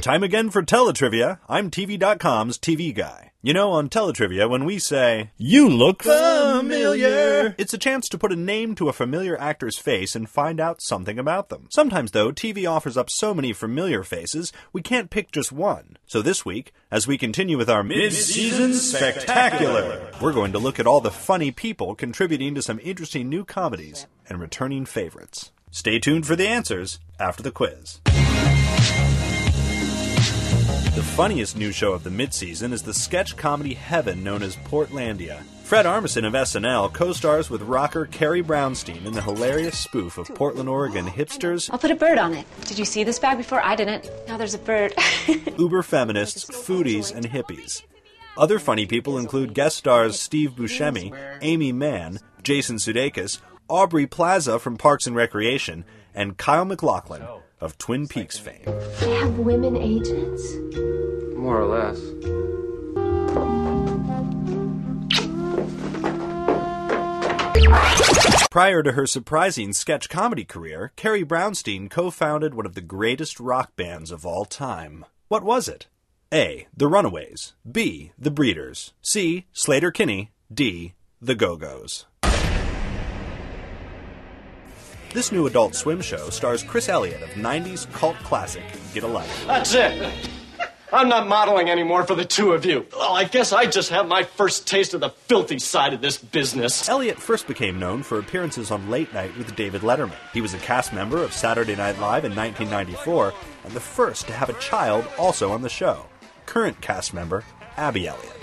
Time again for Teletrivia. I'm TV.com's TV guy. You know, on Teletrivia, when we say, "You look familiar," it's a chance to put a name to a familiar actor's face and find out something about them. Sometimes, though, TV offers up so many familiar faces, we can't pick just one. So this week, as we continue with our Mid-Season Spectacular, we're going to look at all the funny people contributing to some interesting new comedies and returning favorites. Stay tuned for the answers after the quiz. The funniest new show of the mid-season is the sketch comedy heaven known as Portlandia. Fred Armisen of SNL co-stars with rocker Carrie Brownstein in the hilarious spoof of Portland, Oregon hipsters. I'll put a bird on it. Did you see this bag before? I didn't. Now there's a bird. Uber feminists, foodies, and hippies. Other funny people include guest stars Steve Buscemi, Amy Mann, Jason Sudeikis, Aubrey Plaza from Parks and Recreation, and Kyle MacLachlan of Twin Peaks fame. They have women agents? More or less. Prior to her surprising sketch comedy career, Carrie Brownstein co-founded one of the greatest rock bands of all time. What was it? A. The Runaways. B. The Breeders. C. Sleater-Kinney. D. The Go-Go's. This new Adult Swim show stars Chris Elliott of 90s cult classic Get a Life. That's it. I'm not modeling anymore for the two of you. Well, I guess I just have my first taste of the filthy side of this business. Elliott first became known for appearances on Late Night with David Letterman. He was a cast member of Saturday Night Live in 1994 and the first to have a child also on the show. Current cast member, Abby Elliott.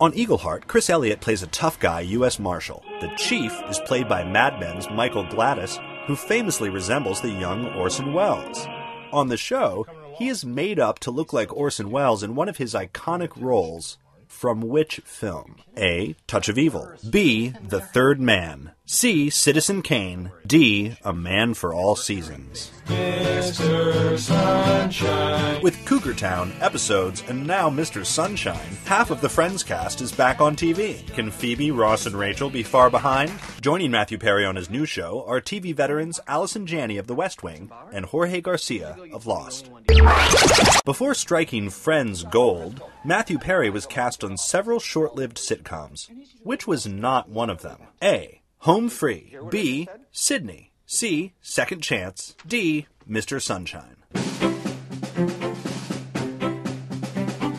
On Eagleheart, Chris Elliott plays a tough guy U.S. Marshal. The Chief is played by Mad Men's Michael Gladys, who famously resembles the young Orson Welles. On the show, he is made up to look like Orson Welles in one of his iconic roles. From which film? A. Touch of Evil. B. The Third Man. C. Citizen Kane. D. A Man for All Seasons. Mr. Sunshine. With Cougar Town, episodes, and now Mr. Sunshine, half of the Friends cast is back on TV. Can Phoebe, Ross, and Rachel be far behind? Joining Matthew Perry on his new show are TV veterans Allison Janney of The West Wing and Jorge Garcia of Lost. Before striking Friends gold, Matthew Perry was cast on several short-lived sitcoms. Which was not one of them? A. Home Free. B. Sydney. C. Second Chance. D. Mr. Sunshine.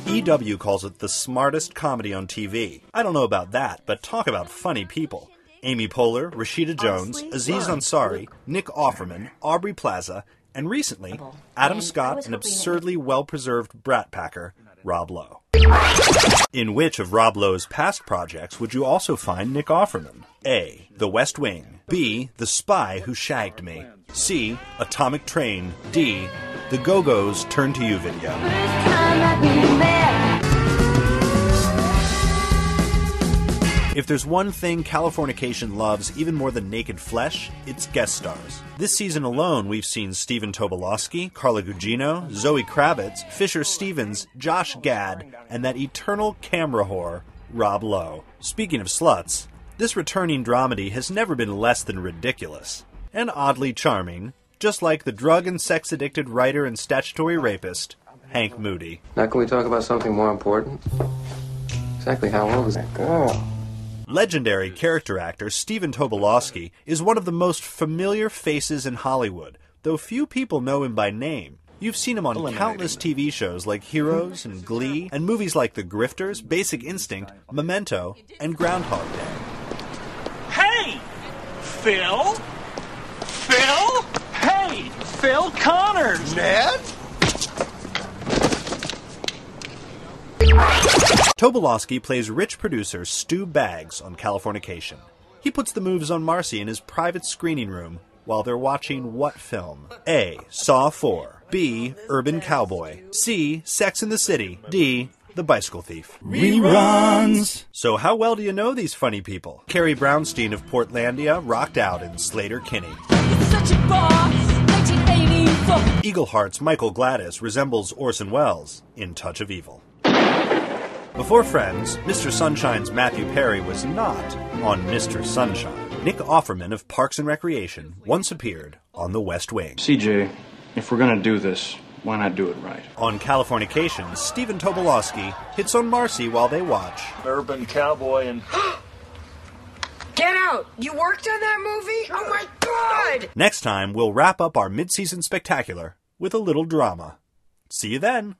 EW calls it the smartest comedy on TV. I don't know about that, but talk about funny people. Amy Poehler, Rashida Jones, Aziz Ansari, Nick Offerman, Aubrey Plaza, and recently, Adam Scott and absurdly well-preserved brat packer, Rob Lowe. In which of Rob Lowe's past projects would you also find Nick Offerman? A. The West Wing. B. The Spy Who Shagged Me. C. Atomic Train. D. The Go-Go's Turn to You video. If there's one thing Californication loves even more than naked flesh, it's guest stars. This season alone, we've seen Stephen Tobolowsky, Carla Gugino, Zoe Kravitz, Fisher Stevens, Josh Gad, and that eternal camera whore, Rob Lowe. Speaking of sluts, this returning dramedy has never been less than ridiculous. And oddly charming, just like the drug and sex-addicted writer and statutory rapist, Hank Moody. Now can we talk about something more important? Exactly how old is that girl? Legendary character actor Stephen Tobolowsky is one of the most familiar faces in Hollywood, though few people know him by name. You've seen him on countless TV shows like Heroes and Glee, and movies like The Grifters, Basic Instinct, Memento, and Groundhog Day. Hey! Phil? Phil? Hey! Phil Connors! Ned? Tobolowsky plays rich producer Stu Baggs on Californication. He puts the moves on Marcy in his private screening room while they're watching what film? A. Saw 4. B. Urban Cowboy. C. Sex and the City. D. The Bicycle Thief. Reruns! So how well do you know these funny people? Carrie Brownstein of Portlandia rocked out in Sleater-Kinney. Eagleheart's Michael Gladys resembles Orson Welles in Touch of Evil. Before Friends, Mr. Sunshine's Matthew Perry was not on Mr. Sunshine. Nick Offerman of Parks and Recreation once appeared on The West Wing. CJ, if we're gonna do this, why not do it right? On Californication, Stephen Tobolowsky hits on Marcy while they watch Urban cowboy and... Get out! You worked on that movie? Oh my God! Next time, we'll wrap up our mid-season spectacular with a little drama. See you then!